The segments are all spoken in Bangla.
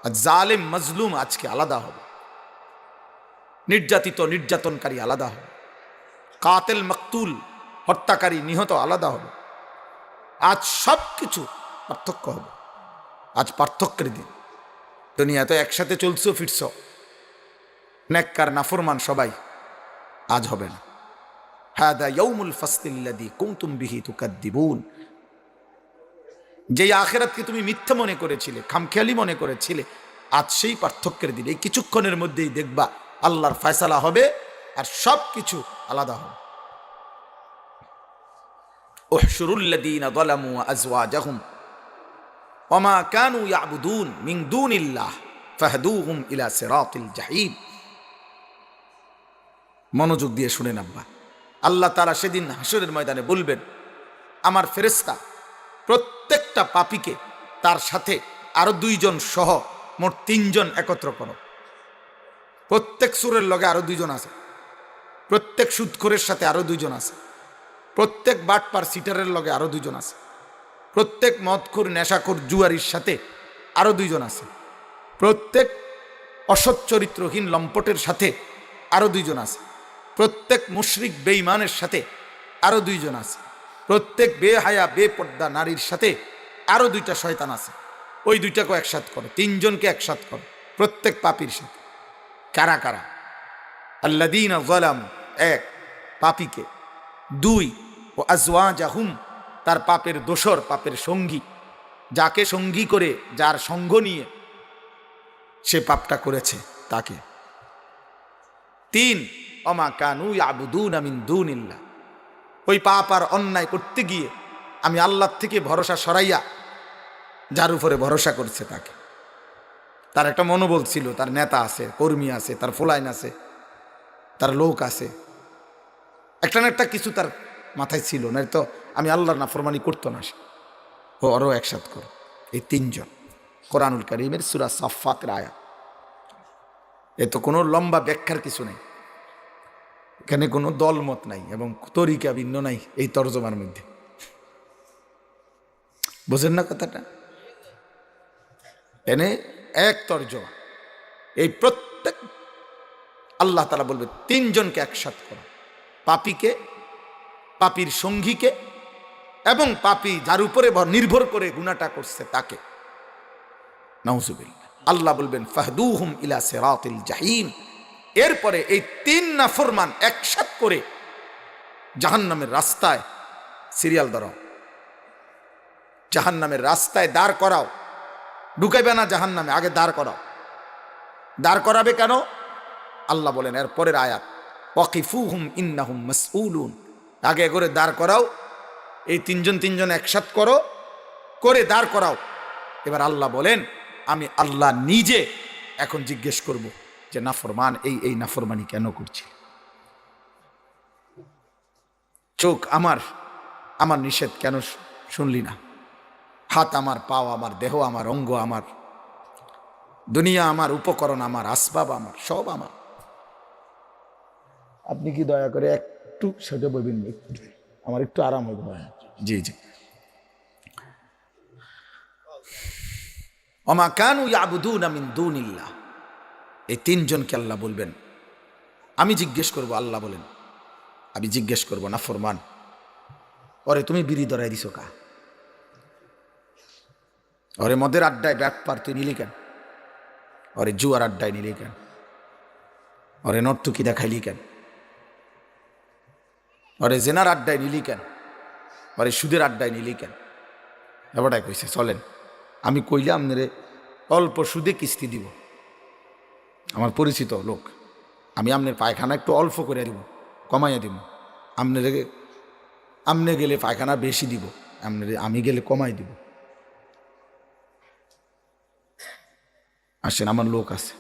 আর জালেম মজলুম আজকে আলাদা হবে, নির্যাতিত নির্যাতনকারী আলাদা হবে, কাতেল মকতুল হত্যাকারী নিহত আলাদা হবে। আজ সব কিছু পার্থক্য হবে। আজ পার্থক্যের দিন। দুনিয়া তো একসাথে চলছো ফিরছ, নেককার নাফরমান সবাই, আজ হবে না। হাদা ইয়াউমুল ফাসলিল্লাযী কুনতুম বিহি তুকাদ্দিবুন। যেই আখিরাতকে তুমি মিথ্যা মনে করেছিলে, খামখেয়ালি মনে করেছিলে, আজ সেই পার্থক্যের দিন। এই কিছুক্ষণের মধ্যেই দেখবা আল্লাহর ফয়সালা হবে আর সব কিছু আলাদা হবে। উহশুরুল লাযীনা যালামু ওয়া আযওয়াজাহুম ওয়া মা কানু ইয়াবুদুন মিন দুনিল্লাহ ফাহদুহুম ইলা সিরাতিল জাহিম। মনোযোগ দিয়ে শুনেন আব্বা। আল্লাহ তাআলা সেদিন হাসরের ময়দানে বলবেন, আমার ফেরেশতা প্রত্যেকটা পাপীকে তার সাথে আরো 2 জন সহ মোট 3 জন একত্র করো। প্রত্যেক সুরের লগে আরো 2 জন আছে, প্রত্যেক সুদখোরের সাথে আরো 2 জন আছে, প্রত্যেক বাটপার সিটারের লগে আরো 2 জন আছে, প্রত্যেক মদখোর নেশাখোর জুয়ারির সাথে আরো 2 জন আছে, প্রত্যেক অসৎ চরিত্রহীন লম্পটের সাথে আরো 2 জন আছে, প্রত্যেক মুশরিক বেঈমানের সাথে আরো 2 জন আছে, প্রত্যেক বেহায়া বেপর্দা নারীর সাথে আরো 2টা শয়তান আছে। ওই 2টাকে একসাথ করো, 3 জনকে একসাথ করো প্রত্যেক পাপীর সাথে। কারা কারা? আল্লাযীনা যালামু, 1 পাপীকে, 2 ও আজওয়াজাহুম তার পাপের দোসর, পাপের সঙ্গী, যাকে সঙ্গী করে, যার সঙ্গ নিয়ে সে পাপটা করেছে তাকে। 3 ওমা কানু ইয়াবুদুনা মিন দুনিল্লাহ, ওই পাপ আর অন্যায় করতে গিয়ে আমি আল্লাহর থেকে ভরসা সরাইয়া যার উপরে ভরসা করছে তাকে। তার একটা মনোবল ছিল, তার নেতা আছে, কর্মী আছে, তার ফোলাইন আছে, তার লোক আছে, একটা না একটা কিছু তার মাথায় ছিল, না তো আমি আল্লাহর নাফরমানি করতো না সে। ও আরও একসাথ করো। এই 3 জন কোরআনুল কারীমের সূরা সাফফাতের আয়াত। এ তো কোনো লম্বা ব্যাখ্যার কিছু নেই, এখানে কোনো দলমত নাই এবং তরিকা ভিন্ন নাই এই তরজমার মধ্যে। বোঝেন না কথাটা? এনে এক তরজমা। এই প্রত্যেক আল্লাহ তাআলা বলবে 3 জনকে একসাথ করো, পাপীকে, পাপীর সঙ্গীকে এবং পাপী যার উপরে নির্ভর করে গুনাহটা করছে তাকে। নাউজুবিল্লাহ। আল্লাহ বলবেন ফাহদুহুম ইলা সিরাতিল জাহিম। এরপরে এই 3 নাফরমান একসাথ করে জাহান্নামের রাস্তায় সিরিয়াল ধরাও, জাহান্নামের রাস্তায় দাঁড় করাও। ঢুকাইবে না জাহান্নামে, আগে দাঁড় করাও। দাঁড় করাবে কেন? আল্লাহ বলেন এর পরের আয়াত, ওয়াকিফুহুম ইন্নাহুম মাসউলুন। আগে করে দাঁড় করাও, এই 3 জন একসাথ করো, করে দাঁড় করাও। এবার আল্লাহ বলেন আমি আল্লাহ নিজে এখন জিজ্ঞেস করব যে নাফরমান এই নাফরমানি কেন করছি? চোখ আমার নিষেধ কেন শুনলি না? হাত আমার, পাও আমার, দেহ আমার, অঙ্গ আমার, দুনিয়া আমার, উপকরণ আমার, আসবাব আমার, সব আমার। আপনি কি দয়া করে একটু সেটা বলবেন? আমার একটু আরাম হবে। জি জি। ওমা কানু ইয়াবুদুনা মিন দুনিল্লাহ। এই 3 জনকে আল্লাহ বলবেন আমি জিজ্ঞেস করব। আল্লাহ বলেন আমি জিজ্ঞেস করব নাফরমান, ওরে তুমি বিড়ি ধরাই দিছো কা? ওরে মদের আড্ডায় ব্যাপার তুই নিলি কেন? ওরে জুয়ার আড্ডায় নিলি কেন? ওরে নর্তুকি দেখাইলি কেন? ওরে জেনার আড্ডায় নিলি কেন? ওরে সুদের আড্ডায় নিলি কেন? এবারটাই কইছে চলেন আমি কইলে আপনারে অল্প সুদে কিস্তি দিব, আমার পরিচিত লোক, আমি আপনার পায়খানা একটু অল্প করে দিব, কমাইয়া দিব, আপনি গেলে পায়খানা বেশি দিব, আমি গেলে কমাই দিব। আসেন, আমার লোক আছে।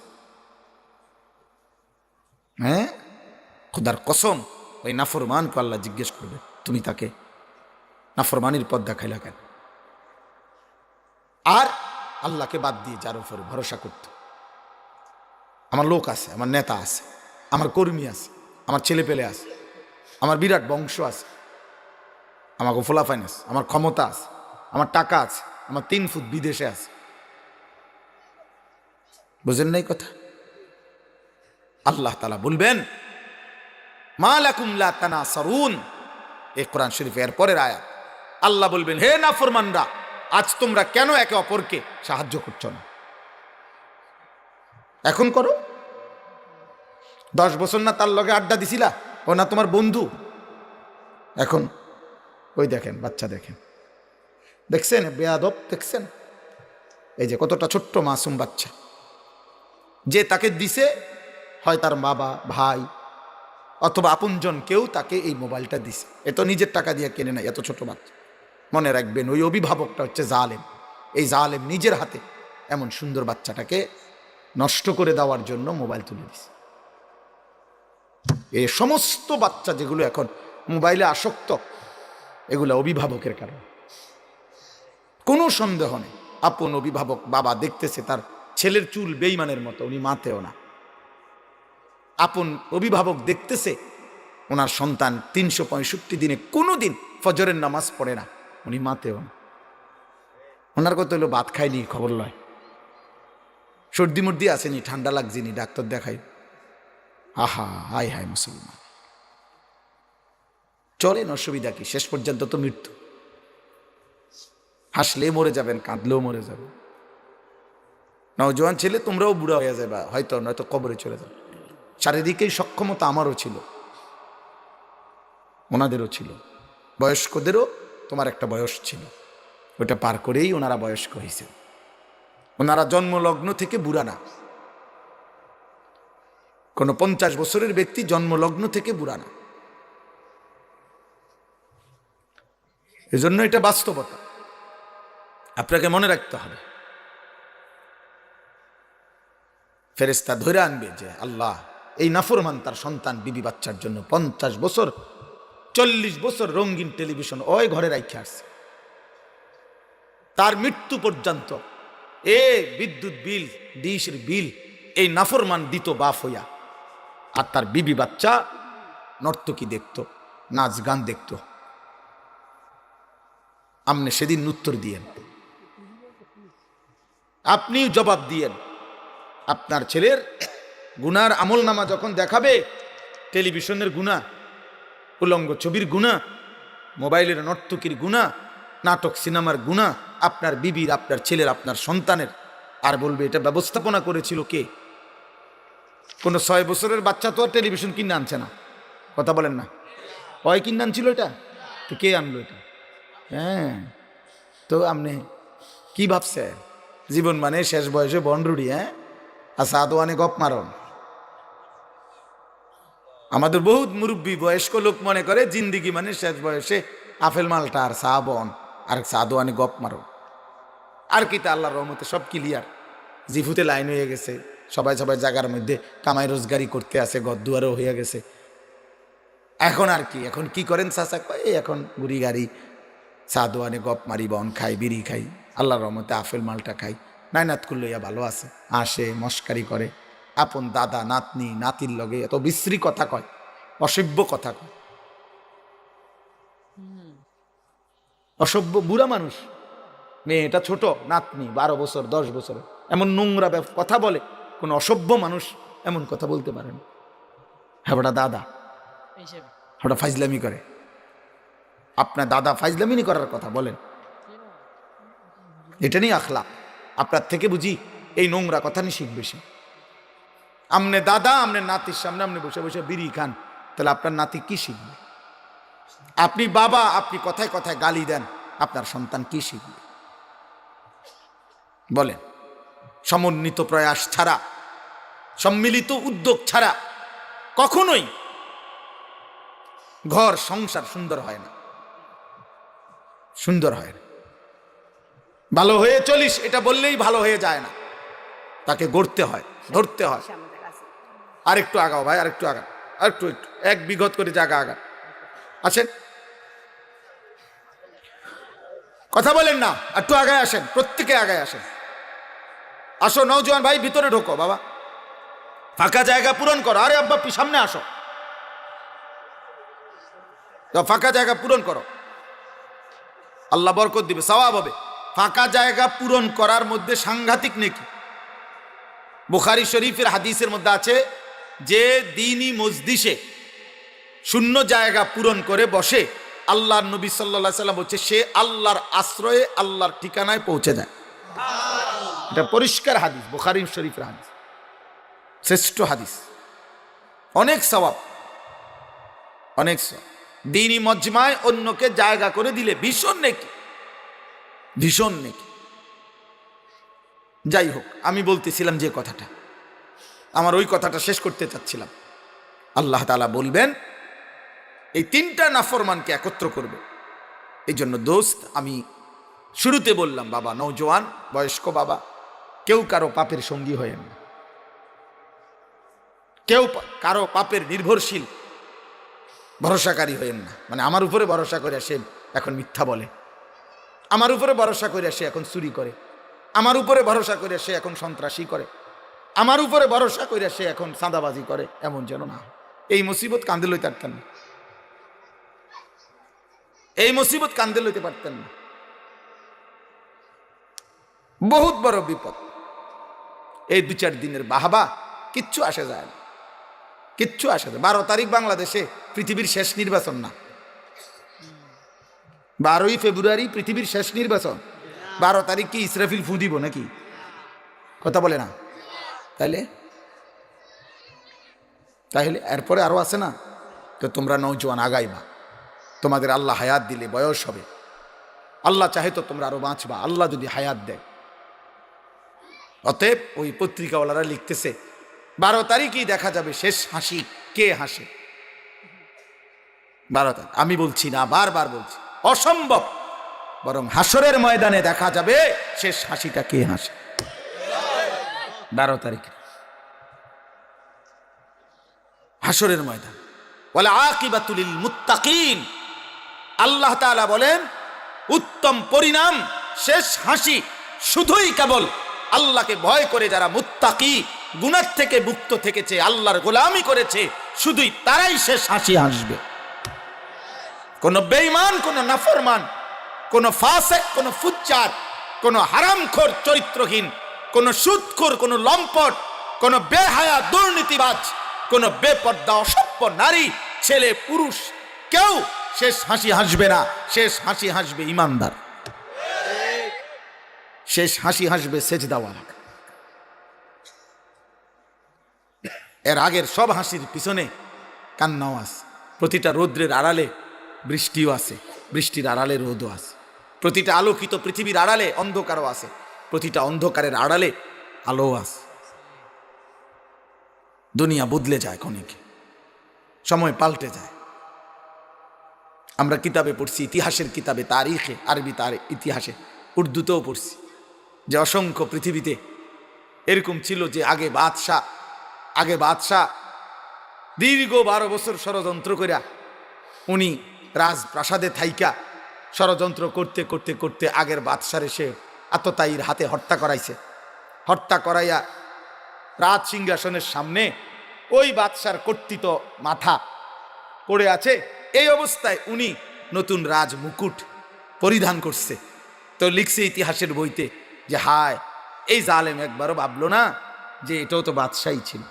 হ্যাঁ, খোদার কসম ওই নাফরমানকে আল্লাহ জিজ্ঞেস করবে তুমি তাকে নাফরমানির পথ দেখাইলা কেন? আর আল্লাহকে বাদ দিয়ে যার উপরে ভরসা করত। আমার লোক আছে, আমার নেতা আছে, আমার কর্মী আছে, আমার ছেলে পেলে আছে, আমার বিরাট বংশ আছে, আমার ফোলাফাইন আছে, আমার ক্ষমতা আছে, আমার টাকা আছে, আমার 3 ফুট বিদেশে আছে, বুঝেন নাই কথা? আল্লাহ তাআলা বলবেন মা লাকুম লা তানাসারুন, এই কোরআন শরীফের পরের আয়াত। আল্লাহ বলবেন, হে নাফরমানরা, আজ তোমরা কেন একে অপরকে সাহায্য করছো না? এখন করো। 10 বছর না তার লগে আড্ডা দিছিলা, ও না তোমার বন্ধু? এখন ওই দেখেন বাচ্চা, দেখছেন বেয়াদব, দেখছেন এই যে কতটা ছোট্ট মাসুম বাচ্চা, যে তাকে দিছে হয় তার বাবা, ভাই অথবা আপনজন কেউ তাকে এই মোবাইলটা দিছে। এ তো নিজের টাকা দিয়ে কেনে নাই, এত ছোট বাচ্চা। মনে রাখবেন, ওই অভিভাবকটা হচ্ছে জালেম। এই জালেম নিজের হাতে এমন সুন্দর বাচ্চাটাকে নষ্ট করে দেওয়ার জন্য মোবাইল তুলে দিছে। এই সমস্ত বাচ্চা যেগুলো এখন মোবাইলে আসক্ত, এগুলো অভিভাবকের কারণে, কোনো সন্দেহ নেই। আপন অভিভাবক বাবা দেখতেছে তার ছেলের চুল বেঈমানের মতো, উনি মাতেও না। আপন অভিভাবক দেখতেছে ওনার সন্তান 365 দিনে কোনো দিন ফজরের নামাজ পড়ে না, উনি মাতেও না। ওনার কথা হলো ভাত খায়নি, খবর লয়, সর্দি মর্দি আসেনি, ঠান্ডা লাগছেনি, ডাক্তার দেখাই। আহা, হায় হায় মুসলমান, চলেন, অসুবিধা কি? শেষ পর্যন্ত তো মৃত্যু। হাসলে মরে যাবেন, কাঁদলেও মরে যাবেন। নওজোয়ান ছেলে, তোমরাও বুড়া হয়ে যাবে হয়তো, নয়তো কবরে চলে যাবে। শারীরিক এই সক্ষমতা আমারও ছিল, ওনাদেরও ছিল, বয়স্কদেরও তোমার একটা বয়স ছিল, ওটা পার করেই ওনারা বয়স্ক হয়েছে। ওনারা জন্মলগ্ন থেকে বুড়া না। কোনো 50 বছরের ব্যক্তি জন্মলগ্ন থেকে বুড়া না। এজন্য এটা বাস্তবতা, আপনাকে মনে রাখতে হবে। ফেরেশতা ধরে আনবে যে আল্লাহ, এই নাফরমান তার সন্তান বিবি বাচ্চার জন্য 50 বছর 40 বছর রঙিন টেলিভিশন ওই ঘরে রাখে আসছে, তার মৃত্যু পর্যন্ত এ বিদ্যুৎ বিল, ডিশের বিল এই নাফরমান দিত বাপ হইয়া, আর তার বিবি বাচ্চা নর্তকী দেখত, নাচ গান দেখত। আপনি সেদিন উত্তর দিয়েন, আপনি জবাব দিয়েন। আপনার ছেলের গুনার আমল নামা যখন দেখাবে, টেলিভিশনের গুনাহ, উলঙ্গ ছবির গুনাহ, মোবাইলের নর্তকীর গুনাহ, নাটক সিনেমার গুনাহ, আপনার বিবির, আপনার ছেলের, আপনার সন্তানের, আর বলবে এটা ব্যবস্থাপনা করেছিল কে? কোনো 6 বছরের বাচ্চা তো আর টেলিভিশন কিনে আনছে না, কথা বলেন না, হয় কিনে আনছিল এটা? তো কে আনলো এটা? হ্যাঁ, তো আপনি কি ভাবছে জীবন মানে শেষ বয়সে বনরুড়ি? হ্যাঁ, আর সাদওয়ানে গপ মারন। আমাদের বহুত মুরব্বী বয়স্ক লোক মনে করে জিন্দিগি মানে শেষ বয়সে আপেল মালটা আর চা বন আর সাদওয়ানে গপ মারন। আর কি, তা আল্লাহর রহমতে সব ক্লিয়ার, জিফুতে লাইন হয়ে গেছে, সবাই সবাই জায়গার মধ্যে কামাই রোজগারি করতে আছে, গদ্দুয়ারও হয়ে গেছে। এখন আর কি, এখন কি করেন চাচা? কয় এখন গুড়ি গাড়ি সাদওয়ানে গপ মারি, বন খাই, বিড়ি খাই, আল্লাহর রহমতে আপেল মালটা খাই, নাইনাত করলে ভালো আছে, আসে মস্কারি করে, আপন দাদা নাতনি নাতির লগে এত বিশ্রী কথা কয়, অসভ্য কথা কয়, অসভ্য বুড়া মানুষ। মেয়েটা ছোট, নাতনি 12 বছর 10 বছর, এমন নোংরা কথা বলে। কোন অসভ্য মানুষ এমন কথা বলতে পারে না। হ্যাঁ, ওটা দাদা, ওটা ফাইজলামি করে। আপনার দাদা ফাইজলামি করার কথা বলেন, এটা নিয়ে আখলাক। আপনার থেকে বুঝি এই নোংরা কথা নিয়ে শিখবে সে। আমনে দাদা, আমনে নাতির সামনে আপনি বসে বসে বিড়ি খান, তাহলে আপনার নাতি কি শিখবে? আপনি বাবা, আপনি কথায় কথায় গালি দেন, আপনার সন্তান কি শিখবে বলেন? সমন্বিত প্রয়াস ছাড়া, সম্মিলিত উদ্যোগ ছাড়া কখনোই ঘর সংসার সুন্দর হয় না, সুন্দর হয় না। ভালো হয়ে চলিস এটা বললেই ভালো হয়ে যায় না, তাকে গড়তে হয়, ধরতে হয়। আরেকটু আগাও ভাই, আরেকটু আগা, আরেকটু একটু, এক বিঘত করে জায়গা আগা। আসেন, কথা বলেন না, একটু আগায় আসেন, প্রত্যেকে আগায় আসেন। আসো নওজোয়ান ভাই, ভিতরে ঢোকো বাবা, ফাঁকা জায়গা পূরণ করো। আরে আব্বা সামনে আসো, ফাঁকা জায়গা পূরণ করো, আল্লাহ বরকত দিবে, সওয়াব হবে। ফাঁকা জায়গা পূরণ করার মধ্যে সাংঘাতিক নেকি, বুখারী শরীফের হাদিসের মধ্যে আছে যে দ্বীনি মজলিসে শূন্য জায়গা পূরণ করে বসে, আল্লাহর নবী সাল্লাল্লাহু আলাইহি সাল্লাম বলছে সে আল্লাহর আশ্রয়ে আল্লাহর ঠিকানায় পৌঁছে যায়। এটা পরিষ্কার হাদিস, বুখারী শরীফের হাদিস, শ্রেষ্ঠ হাদিস, অনেক সওয়াব, অনেক সওয়াব। দ্বীনি মজমায় অন্যকে জায়গা করে দিলে ভীষণ নেকি, ভীষণ নেকি। যাই হোক, আমি বলতেছিলাম যে কথাটা, আমার ওই কথাটা শেষ করতে চাচ্ছিলাম। আল্লাহ তাআলা বলবেন এই তিনটা নাফরমানকে একত্র করবে। এই জন্য দোস্ত, আমি শুরুতে বললাম বাবা, নওজোয়ান বয়স্ক বাবা, কেউ কারো পাপের সঙ্গী হয়েন না, কেউ কারো পাপের নির্ভরশীল ভরসাকারী হয়েন না। মানে আমার উপরে ভরসা করে সে এখন মিথ্যা বলে, আমার উপরে ভরসা করে সে এখন চুরি করে, আমার উপরে ভরসা করে সে এখন সন্ত্রাসী করে, আমার উপরে ভরসা করে সে এখন চাঁদাবাজি করে, এমন যেন না। এই মুসিবত কান্দে লইতে পারতেন না, এই মুসিবত কান্দে লইতে পারতেন না। বহুত বড় বিপদ। এই 2-4 দিনের বাহাবা কিচ্ছু আসে যায় না, কিচ্ছু আসে যায়। 12 তারিখ বাংলাদেশে পৃথিবীর শেষ নির্বাচন না? 12ই ফেব্রুয়ারি পৃথিবীর শেষ নির্বাচন। 12 তারিখ কি ইসরাফিল ফু দিব নাকি? কথা বলে না? তাইলে তাইলে এরপরে আরো আছে না? তো তোমরা নওজোয়ান আগাইবা, তোমাদের আল্লাহ হায়াত দিলে বয়স হবে, আল্লাহ চাহে তো তোমরা আরো বাঁচবা, আল্লাহ যদি হায়াত দেয়। অতএব ওই পত্রিকাওয়ালারা লিখতেছে 12 তারিখই দেখা যাবে শেষ হাসি কে হাসে। 12 তারিখ আমি বলছি না, বারবার বলছি, অসম্ভব। বরং হাসরের ময়দানে দেখা যাবে শেষ হাসিটা কে হাসে। 12 তারিখ হাসরের ময়দান। ওয়াল আকিবাতুল লিল মুত্তাকিন, আল্লাহ তাআলা বলেন উত্তম পরিণাম, শেষ হাসি শুধুই কেবল আল্লাহকে ভয় করে যারা মুত্তাকি, গুনাহ থেকে মুক্ত থেকেছে, আল্লাহর গোলামি করেছে, শুধুই তারাই শেষ হাসি হাসবে। কোন বেঈমান, কোন নাফরমান, কোন ফাসিক, কোন ফুজ্জার, কোন হারামখোর চরিত্রহীন, কোন সুদখোর, কোন লম্পট, কোন বেহায়া দুর্নীতিবাজ, কোন বেপর্দা অসভ্য নারী, ছেলে পুরুষ, কেউ শেষ হাসি হাসবে না। শেষ হাসি হাসবে ইমানদার, শেষ হাসি হাসবে সেজদাওয়ালা। এর আগের সব হাসির পিছনে কান্নাও আছে। প্রতিটা রৌদ্রের আড়ালে বৃষ্টিও আছে, বৃষ্টির আড়ালে রোদও আছে। প্রতিটা আলোকিত পৃথিবীর আড়ালে অন্ধকারও আছে, প্রতিটা অন্ধকারের আড়ালে আলোও আছে। দুনিয়া বদলে যায়, ক্ষণিকে সময় পাল্টে যায়। আমরা কিতাবে পড়ছি, ইতিহাসের কিতাবে, তারিখে, আরবি তার ইতিহাসে, উর্দুতেও পড়ছি যে অসংখ্য পৃথিবীতে এরকম ছিল যে আগে বাদশাহ দীর্ঘ 12 বছর ষড়যন্ত্র করিয়া উনি রাজপ্রাসাদে থাইকা ষড়যন্ত্র করতে করতে করতে আগের বাদশারে সে আততায়ীর হাতে হত্যা করাইছে। হত্যা করাইয়া রাজ সিংহাসনের সামনে ওই বাদশার কর্তৃত মাথা পড়ে আছে। এই অবস্থায় উনি নতুন রাজ মুকুট পরিধান করছে। তো লিখছে ইতিহাসের বইতে যে হায়, এই জালেম একবারও ভাবলো না যে এটাও তো বাদশাই ছিল,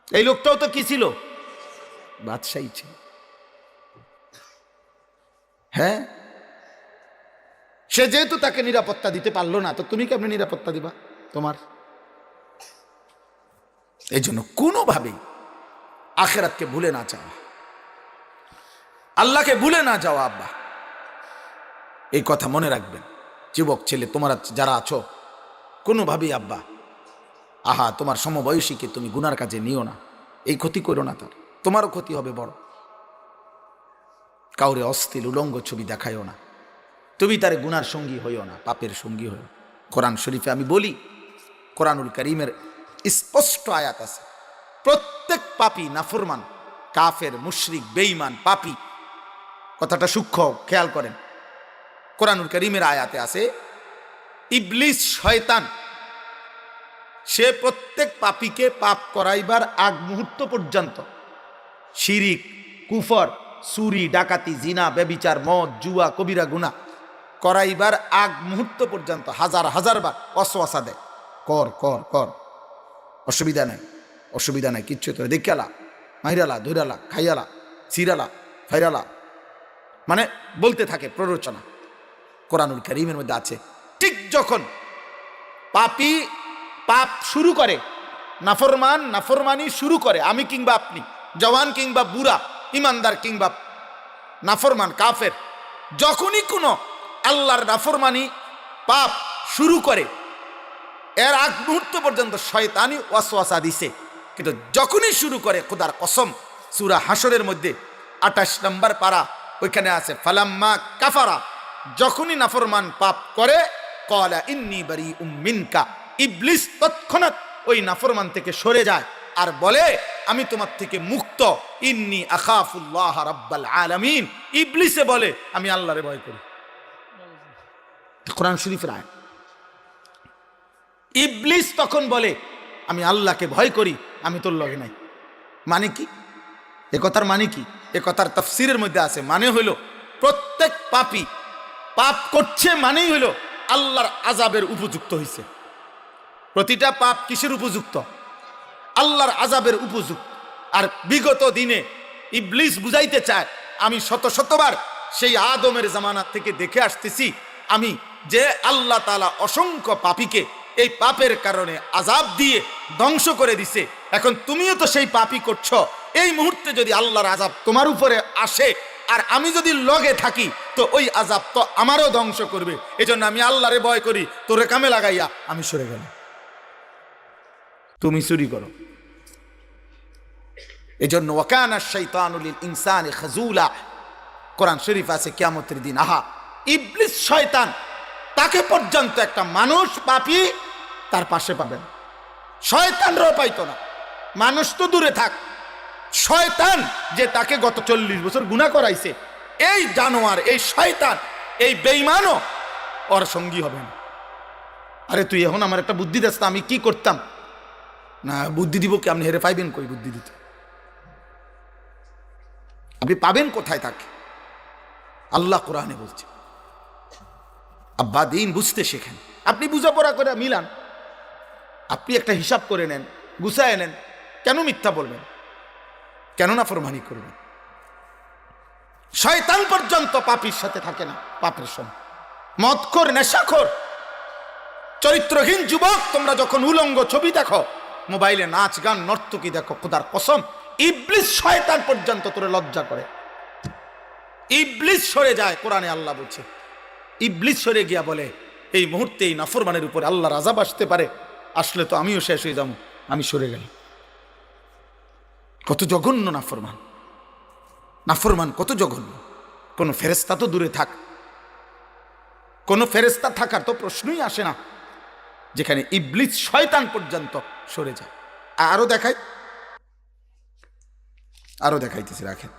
এই লোকটাও তো কি ছিল? বাদশাই ছিল। হ্যাঁ, সে যেহেতু তাকে নিরাপত্তা দিতে পারলো না, তো তুমি কেমনে নিরাপত্তা দিবা তোমার? এই জন্য কোনোভাবেই আখিরাতকে ভুলে না যাওয়া, আল্লাহকে ভুলে না যাওয়া। আব্বা, এই কথা মনে রাখবেন। যুবক ছেলে তোমরা যারা আছো, কোনোভাবেই আব্বা, আহা, তোমার সমবয়সীকে তুমি গুনার কাজে নিও না, এই ক্ষতি করো না, তার তোমারও ক্ষতি হবে বড়। কাউরে অশ্লীল উলঙ্গ ছবি দেখায়ও না, তুমি তার গুনার সঙ্গী হইও না, পাপের সঙ্গী হইও। কোরআন শরীফে আমি বলি, কোরআনুল কারীমের স্পষ্ট আয়াত আছে, প্রত্যেক পাপী, নাফরমান, কাফের, মুশরিক, বেঈমান, পাপী, কথাটা সূক্ষ্ম খেয়াল করেন। কোরআনুল কারীমের আয়াতে আছে ইবলিস, শয়তান, সে প্রত্যেক পাপীকে পাপ করাইবার আগ মুহূর্ত পর্যন্ত শিরিক, কুফর, চুরি, ডাকাতি, জিনা, ব্যভিচার, মদ, জুয়া, কবিরা গুনাহ করাইবার আগ মুহূর্ত পর্যন্ত হাজার হাজার বার ওয়াসওয়াসা দেয়। কর কর কর, অসুবিধা নাই, অসুবিধা নাই, কিচ্ছু তো দেখালা, মাইরালা, ধৈরালা, খাইয়ালা, সিরালা, ফাইরালা, মানে বলতে থাকে প্ররোচনা কোরআনুল কারীমের মধ্যে আছে। ঠিক যখন পাপী পাপ শুরু করে, নাফরমান নাফরমানি শুরু করে, আমি কিংবা আপনি, জওয়ান কিংবা বুড়া, ইমানদার কিংবা নাফরমান কাফের, যখনই কোনো আল্লাহর নাফরমানি পাপ শুরু করে, এর আগ মুহূর্ত পর্যন্ত শয়তানি ওয়াসওয়াসা দিছে, কিন্তু যখনই শুরু করে, খোদার কসম, সূরা হাশরের মধ্যে 28 নম্বর পারা ওইখানে আছে, ফালাম্মা কাফারা, যখনই নাফরমান পাপ করে, ক্বালা ইন্নী বারীউম মিনকা, ইবলিস তৎক্ষণাৎ ওই নাফরমান থেকে সরে যায় আর বলে আমি তোমার থেকে মুক্ত, ইন্নী আখাফুল্লাহ রাব্বাল আলামিন, ইবলিসে বলে আমি আল্লাহরে ভয় করি। কোরআন শরীফের আয়াত। ইবলিস তখন বলে আমি আল্লাহকে ভয় করি, আমি তোর লগে নাই। মানে কি এ কথার মানে কি? এ কথার তাফসীরের মধ্যে আছে, মানে হইল প্রত্যেক পাপী পাপ করছে মানেই হইল আল্লাহর আযাবের উপযুক্ত হইছে। প্রতিটা পাপ কিসের উপযুক্ত? আল্লাহর আযাবের উপযুক্ত। আর বিগত দিনে ইবলিস বুঝাইতে চায়, আমি শত শতবার সেই আদমের জামানা থেকে দেখে আসতেছি, আমি যে আল্লাহ তাআলা অসংখ্য পাপীকে এই পাপের কারণে আযাব দিয়ে ধ্বংস করে দিছে, এখন তুমিও তো সেই পাপই করছো, এই মুহূর্তে যদি আল্লাহর আযাব তোমার উপরে আসে আর আমি যদি লগে থাকি, তো ওই আযাব তো আমারও ধ্বংস করবে। এজন্য আমি আল্লাহরে ভয় করি, তোরে কামে লাগাইয়া আমি সরে গেলাম, তুমি চুরি করো। এজন্য ওয়াকানা শাইতানু লিল ইনসানি খাযুলা, কোরআন শরীফ আছে কিয়ামতের দিন, আহা ইবলিস শয়তান, তাকে পর্যন্ত একটা মানুষ পাপী তার পাশে পাবেন, শয়তানরাও পাইতো না। মানুষ তো দূরে থাক, শয়তান যে তাকে গত 40 বছর গুনাহ করাইছে, এই জানোয়ার, এই শয়তান, এই বেঈমানও ওর সঙ্গী হবে না। আরে তুই এখন আমার একটা বুদ্ধি দিস, আমি কি করতাম না, বুদ্ধি দিব কি? আপনি হেরে পাইবেন কই বুদ্ধি দিতে? আপনি পাবেন কোথায় তাকে? আল্লাহ কোরআনে বলছে, আব্বা দিন বুঝতে শেখেন, আপনি বুঝাপড়া করে মিলান, আপনি একটা হিসাব করে নেন, গুছায় নেন, কেন মিথ্যা বলবেন, কেন নাফরমানি করবেন? শয়তান পর্যন্ত পাপীর সাথে থাকে না, পাপের সঙ্গে। মদখোর, নেশাখোর, চরিত্রহীন যুবক, তোমরা যখন উলঙ্গ ছবি দেখো, মোবাইলে নাচ গান নর্তকী দেখো, খোদার কসম ইবলিস শয়তান পর্যন্ত তোরে লজ্জা করে। ইবলিস সরে যায়, কোরআনে আল্লাহ বলছে, ইবলিস সরে গিয়া বলে এই মুহূর্তে এই নাফরমানের উপরে আল্লাহর আযাব আসতে পারে, আসলে তো আমিও শেষ হয়ে যাবো, আমি সরে গেলাম। কত জঘন্য নাফরমান, নাফরমান কত জঘন্য। কোন ফেরেশতা তো দূরে থাক, কোন ফেরেশতা থাকার তো প্রশ্নই আসে না, যেখানে ইবলিস শয়তান পর্যন্ত সরে যায়। আরো দেখাই, আরো দেখাইতেছি, রাখেন।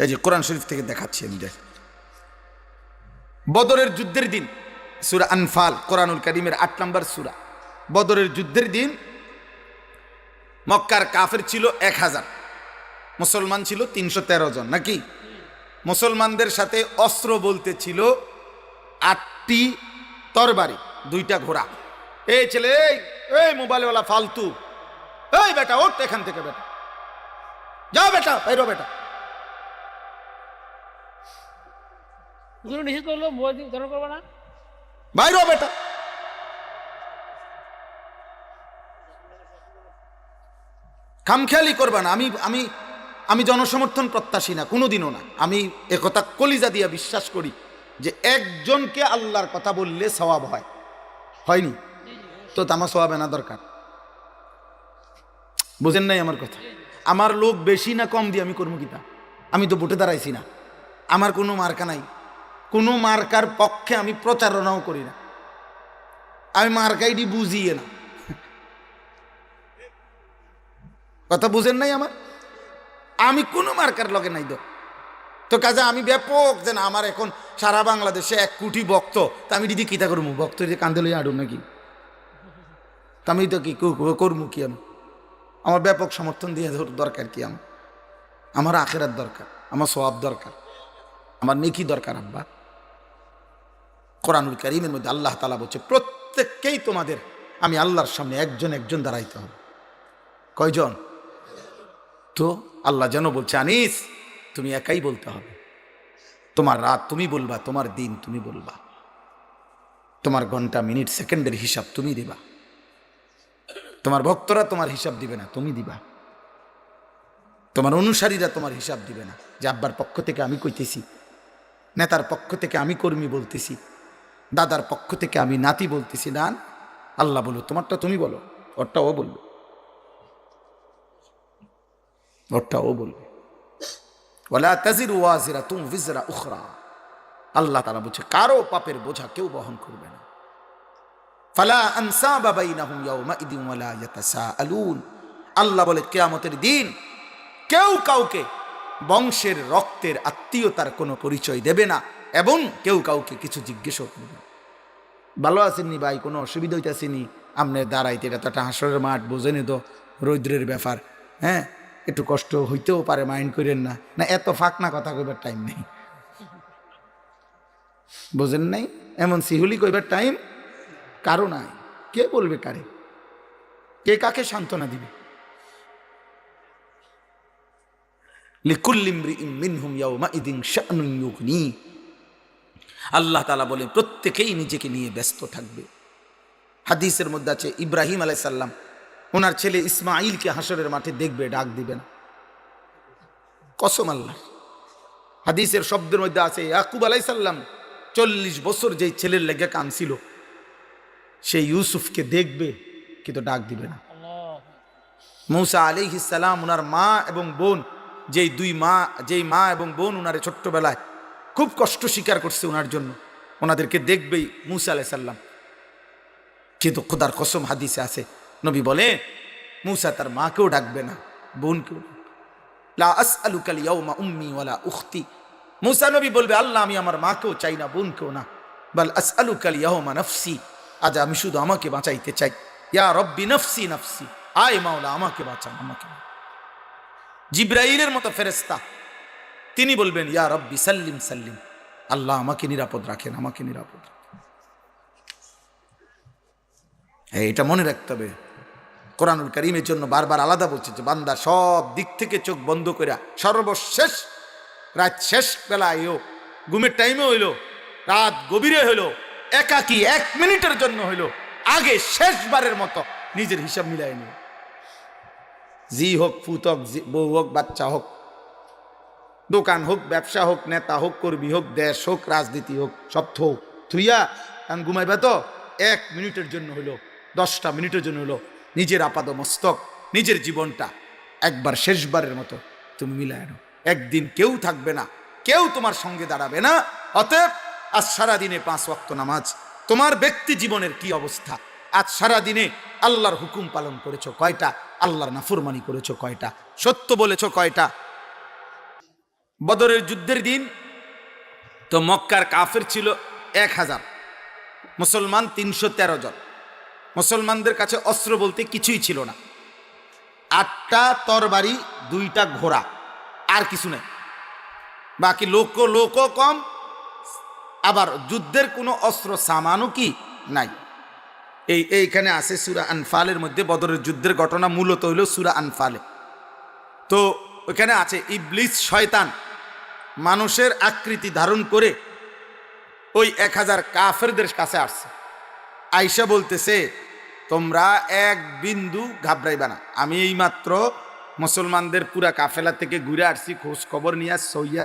এই যে কোরআন শরীফ থেকে দেখাচ্ছি আমি, দেখ বদরের যুদ্ধের দিন, সূরা আনফাল, কোরআনুল কারীমের 8 নম্বর সূরা। বদরের যুদ্ধের দিন মক্কার কাফের ছিল 1000, মুসলমান ছিল 313 জন, নাকি? মুসলমানদের সাথে অস্ত্র বলতে ছিল 8টি তরবারি, 2টা ঘোড়া। এই ছেলে, এই মোবাইলওয়ালা ফালতু, এই বেটা ওঠ এখান থেকে, বেটা যাও, বেটা বাইরো, বেটা নিষেধ করলো ধারণ করবো না, বাইরো বেটা। খামখেয়ালি করবা না। আমি আমি আমি জনসমর্থন প্রত্যাশী না, কোনোদিনও না। আমি একথা কলিজা দিয়া বিশ্বাস করি যে একজনকে আল্লাহর কথা বললে সওয়াব হয়, হয়নি তো তামা সওয়াব আনা দরকার। বুঝেন নাই আমার কথা? আমার লোক বেশি না কম দিয়ে আমি করবো কিতা? আমি তো ভোটে দাঁড়াইছি না, আমার কোনো মার্কা নাই, কোনো মার্কার পক্ষে আমি প্রচারণাও করি না, আমি মার্কাইডি বুঝিয়ে না। কথা বুঝেন নাই আমার? আমি কোনো মার্কার লগে নাই তো কাজে আমি ব্যাপক যে না, আমার এখন সারা বাংলাদেশে 1 কোটি ভক্ত, তা আমি দিদি কিতা করবো? ভক্ত যে কান্দে লইয়া আডুম নাকি? তা আমি তো কি করবো কি? আমি আমার ব্যাপক সমর্থন দিয়ে দরকার কি? আমার আখেরাত দরকার, আমার সওয়াব দরকার। আমার নেকি দরকার আব্বা। কোরআনুল কারীমের মধ্যে আল্লাহ তাআলা বলছে প্রত্যেককেই তোমাদের আমি আল্লাহর সামনে একজন একজন দাঁড়াইতে হবে। কয়জন? তো আল্লাহ যেন বলছে আনিস তুমি একাই বলতে হবে। তোমার রাত তুমি বলবা, তোমার দিন তুমি বলবা, তোমার ঘন্টা মিনিট সেকেন্ডের হিসাব তুমি দিবা। তোমার ভক্তরা তোমার হিসাব দিবে না, তুমি দিবা। তোমার অনুসারীরা তোমার হিসাব দিবে না যে আব্বার পক্ষ থেকে আমি কইতেছি, নেতার পক্ষ থেকে আমি কর্মী বলতেছি, দাদার পক্ষ থেকে আমি নাতি বলতেছি। না, আল্লাহ বলো তোমারটা তুমি বলো, ওরটা ও বলবে, ওরটা ও বলবে। ওয়ালা তাজিরু ওয়াজিরাতুন বিজরা উখরা। আল্লাহ তাআলা বলছে কারো পাপের বোঝা কেউ বহন করবে না। ফালা আনসাবা বাইনাহুম ইয়াউমাইদিন ওয়ালা ইয়াতাসাআলুন। আল্লাহ বলে কিয়ামতের দিন কেউ কাউকে বংশের রক্তের আত্মীয়তার কোনো পরিচয় দেবে না এবং কেউ কাউকে কিছু জিজ্ঞেসও করবে না। ভালো আছেননি ভাই, কোনো অসুবিধা হইতেছেনি? আপনি দাঁড়াইতে, এটা তো একটা হাসরের মাঠ, বোঝেনি তো, রৌদ্রের ব্যাপার, হ্যাঁ একটু কষ্ট হইতেও পারে, মাইন্ড করেন না। না এত ফাঁকনা কথা কইবার টাইম নেই, বোঝেন নাই? এমন সিহুলি কইবার টাইম কারো নাই। কে বলবে কারে? কে কাকে সান্ত্বনা দিবে? লিকুল্লি ইমরিইন মিনহুম ইয়াউমাইদিন শা'নুন ইউগনি। আল্লাহ তাআলা বলেন প্রত্যেকেই নিজেকে নিয়ে ব্যস্ত থাকবে। হাদিসের মধ্যে আছে ইব্রাহিম আলাইহিস সালাম ওনার ছেলে ইসমাঈলকে হাসরের মাঠে দেখবে, ডাক দিবে না। কসম আল্লাহ। হাদিসের শব্দের মধ্যে আছে ইয়াকুব আলাইহিস সালাম 40 বছর যেই ছেলের লেগে কাঁদছিল, সেই ইউসুফকে দেখবে কিন্তু ডাক দিবে না। মূসা আলাইহিস সালাম ওনার মা এবং বোন, যেই মা এবং বোন ওনারে ছোট্টবেলায় খুব কষ্ট স্বীকার করছে ওনার জন্য, ওনাদেরকে দেখবেই মূসা আলাইহিস সালাম। কিন্তু খোদার কসম হাদিসে আছে, নবী বলে মূসা তার মাকেও ডাকবে না, বোনকেও। লা আসআলুকাল ইয়াউমা উম্মি ওয়ালা উখতি। মূসা নবী বলবে আল্লাহ আমি আমার মাকেও চাই না, বোনকেও না। বাল আসআলুকাল ইয়াউমা নাফসি। আজ আমি শুধু আমাকে বাঁচাইতে চাই। ইয়া রব্বি নফসি নফসি। আয় মাওলা আমাকে বাঁচান, আমাকে। জিবরাইলের মতো ফেরেশতা তিনি বলবেন ইয়া রব্বি সাল্লিম সাল্লিম। আল্লাহ আমাকে নিরাপদ রাখেন, আমাকে নিরাপদ রাখেন। এটা মনে রাখতে হবে। কোরআনুল কারীমের জন্য বারবার আলাদা বলছে যে বান্দা সব দিক থেকে চোখ বন্ধ করে সর্বশেষ রাত শেষ বেলায় হোক, ঘুমের টাইমে হইল, রাত গভীরে হইল, একাকী 1 মিনিটের জন্য হইল, আগে শেষবারের মতো নিজের হিসাব মিলাই নিও। জি হোক, ফুত হোক, বউ হোক, বাচ্চা হোক, দোকান হোক, ব্যবসা হোক, নেতা হোক, কর্মী হোক, দেশ হোক, রাজনীতি হোক, সব হোক থুইয়া কারণ ঘুমাইবা তো 1 মিনিটের জন্য হইলো, 10টা মিনিটের জন্য হইলো, নিজের আপাদ মস্তক, নিজের জীবনটা একবার শেষবারের মতো তুমি মিলায় নাও। একদিন কেউ থাকবে না, কেউ তোমার সঙ্গে দাঁড়াবে না। অতএব আজ সারাদিনে 5 ওয়াক্ত নামাজ, তোমার ব্যক্তি জীবনের কি অবস্থা? আজ সারাদিনে আল্লাহর হুকুম পালন করেছো কয়টা? আল্লাহর নাফরমানি করেছো কয়টা? সত্য বলেছো কয়টা? বদরের যুদ্ধের দিন তো মক্কার কাফের ছিল 1000, মুসলমান 313 জন। মুসলমানদের কাছে অস্ত্র বলতে কিছুই ছিল না, 8টা তরবারি, 2টা ঘোড়া, আর কিছু নেই। বাকি লোকও কম, আবার যুদ্ধের কোনো অস্ত্র সামানও কি নাই। এইখানে আছে সূরা আনফালের মধ্যে বদরের যুদ্ধের ঘটনা মূলত হইল সূরা আনফালে। তো ওইখানে আছে ইবলিস শয়তান মানুষের আকৃতি ধারণ করে ওই 1000 কাফেরদের কাছে আসছে। আয়েশা বলতেছে তোমরা এক বিন্দু ঘাবড়াইবা না, আমি এইমাত্র মুসলমানদের পুরা কাফেলা থেকে ঘুরে আসছি, খোঁজ খবর নিয়ে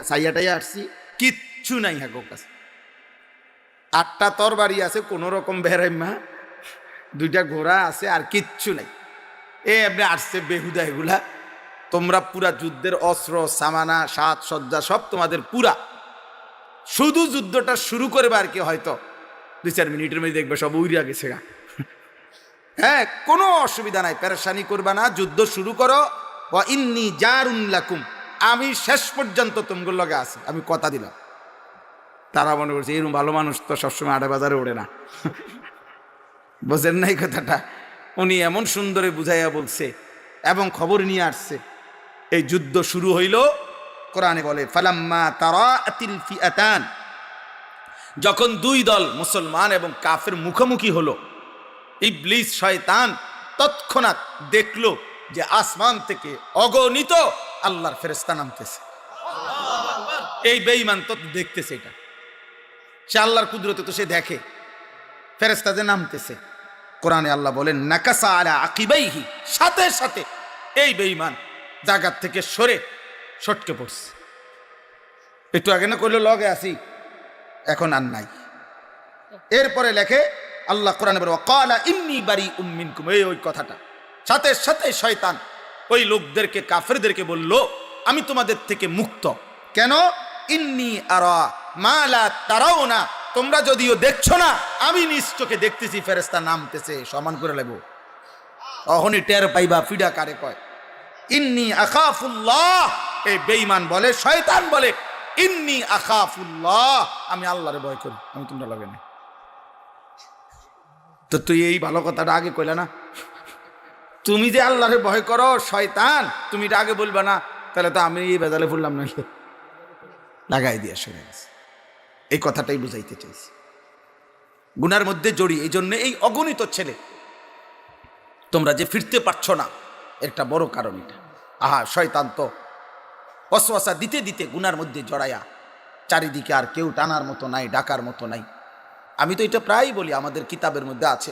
সাইয়াটাই আসছি, কিচ্ছু নাই হাগো কাছে। 8টা তরবারি আছে কোনো রকম বেরাইমা, 2টা ঘোড়া আছে, আর কিচ্ছু নাই। এমনি আসছে বেহুদা এগুলা। তোমরা পুরা যুদ্ধের অস্ত্র সামানা সাজসজ্জা সব তোমাদের পুরা, শুধু যুদ্ধটা শুরু করবে আর কি, হয়তো 2-4 মিনিটের মধ্যে দেখবে সব উড়িয়া গেছে। হ্যাঁ, কোনো অসুবিধা নাই, পেরেশানি করবা না, যুদ্ধ শুরু করো। ওয়া ইন্নী জারুন লাকুম, আমি শেষ পর্যন্ত তোমাদের লগে আছি, আমি কথা দিলাম। তারা মনে করছে এরকম ভালো মানুষ তো সবসময় আড়ে বাজারে ওঠে না। বোঝেন নাই কথাটা? উনি এমন সুন্দরে বুঝাইয়া বলছে এবং খবর নিয়ে আসছে। এই যুদ্ধ শুরু হইল, কোরআনে বলে ফালাম্মা তারাআতিল ফিআতান, যখন দুই দল মুসলমান এবং কাফের মুখোমুখি হলো, ইবলিস শয়তান তৎক্ষণাৎ দেখলো যে আসমান থেকে অগণিত আল্লাহর ফেরেশতা নামতেছে। এই বেঈমান তো দেখতেছে, এটা সে আল্লাহর কুদরতে তো সে দেখে ফেরেশতা যে নামতেছে। কোরআনে আল্লাহ বলেন নাকাসা আলা আকিবাইহি, সাথে সাথে এই বেঈমান জায়গার থেকে সরে সটকে পড়ছে। একটু আগে না কইলো লগে আসি, এখন আর নাই। এরপরে লেখে আল্লাহ কোরআনে বলে ওয়াকালা ইন্নী বারিউম মিনকুম, ওই কথাটা সাথে সাথে শয়তান ওই লোকদেরকে, কাফেরদেরকে বলল আমি তোমাদের থেকে মুক্ত। কেন? ইন্নী আরা মা লা তারাউনা, তোমরা যদিও দেখছো না, আমি নিজ চোখে দেখতেছি ফেরেশতা নামতেছে। সমান করে লেবো, তখনই টের পাইবা ফিডা কারে কয়। ইন্নী আখাফুল্লাহ, এই বেঈমান বলে, শয়তান বলে ইন্নী আখাফুল্লাহ, আমি আল্লাহরে ভয় করি, আমি তোমরা লাগে না। তো তুই এই ভালো কথাটা আগে কইলা না? তুমি যে আল্লাহরে ভয় করো শয়তান, তুমি এটা আগে বলবা না, তাহলে তো আমি এই বেজালে ফুললাম না, লাগাই দিয়া শুনে গেছে। এই কথাটাই বুঝাইতে চাইছি। গুনার মধ্যে জড়িয়ে এই জন্য এই অগণিত ছেলে তোমরা যে ফিরতে পারছো না, একটা বড় কারণ এটা। আহা, শয়তান তো ওয়াসওয়াসা দিতে দিতে গুনার মধ্যে জড়ায়া, চারিদিকে আর কেউ টানার মতো নাই, ডাকার মতো নাই। আমি তো এটা প্রায়ই বলি, আমাদের কিতাবের মধ্যে আছে।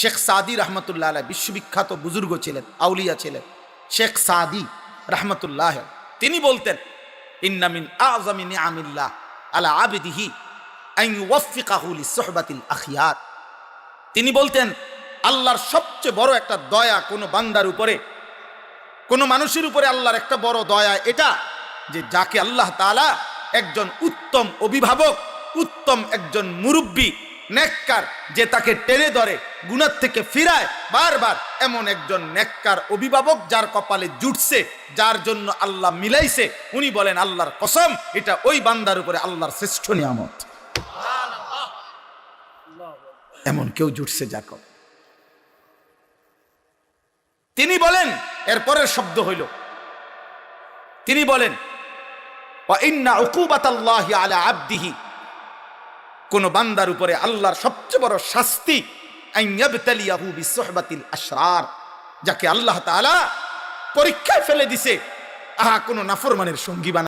শেখ সাদি রহমতুল্লাহ আলাইহ বিশ্ববিখ্যাত বুজুর্গ ছিলেন, আউলিয়া ছিলেন। শেখ সাদি রহমতুল্লাহ তিনি বলতেন ইন্না মিন আযমি নিআমিল্লাহ আলা আবদিহি আন ইউওয়াফিকাহু লিসুহবাতিল আখিয়ার। তিনি বলতেন আল্লাহর সবচেয়ে বড় একটা দয়া কোনো বান্দার উপরে, কোনো মানুষের উপরে আল্লাহর একটা বড় দয়া এটা, যে যাকে আল্লাহ তাআলা একজন উত্তম অভিভাবক, উত্তম একজন মুরব্বী, নেককার, যে তাকে টেনে ধরে গুনাহ থেকে ফিরায় বারবার, এমন একজন নেককার অভিভাবক যার কপালে জুটছে, যার জন্য আল্লাহ মিলাইছে, উনি বলেন আল্লাহর কসম এটা ওই বান্দার উপরে আল্লাহর শ্রেষ্ঠ নিয়ামত। এমন কেউ জুটছে যার কপালে। তিনি বলেন, এরপরের শব্দ হইল, তিনি বলেন ওয়া ইন্না উকুবাতাল্লাহি আলা আবদিহি, কোন বান্দার উপরে আল্লাহর সবচেয়ে বড় শাস্তি আন ইয়াবতালিয়াহু বিসুহবাতিল আশরার, যাকে আল্লাহ তাআলা পরীক্ষায় ফেলে দিছে, আহা কোন নাফরমানের সঙ্গী বানায়।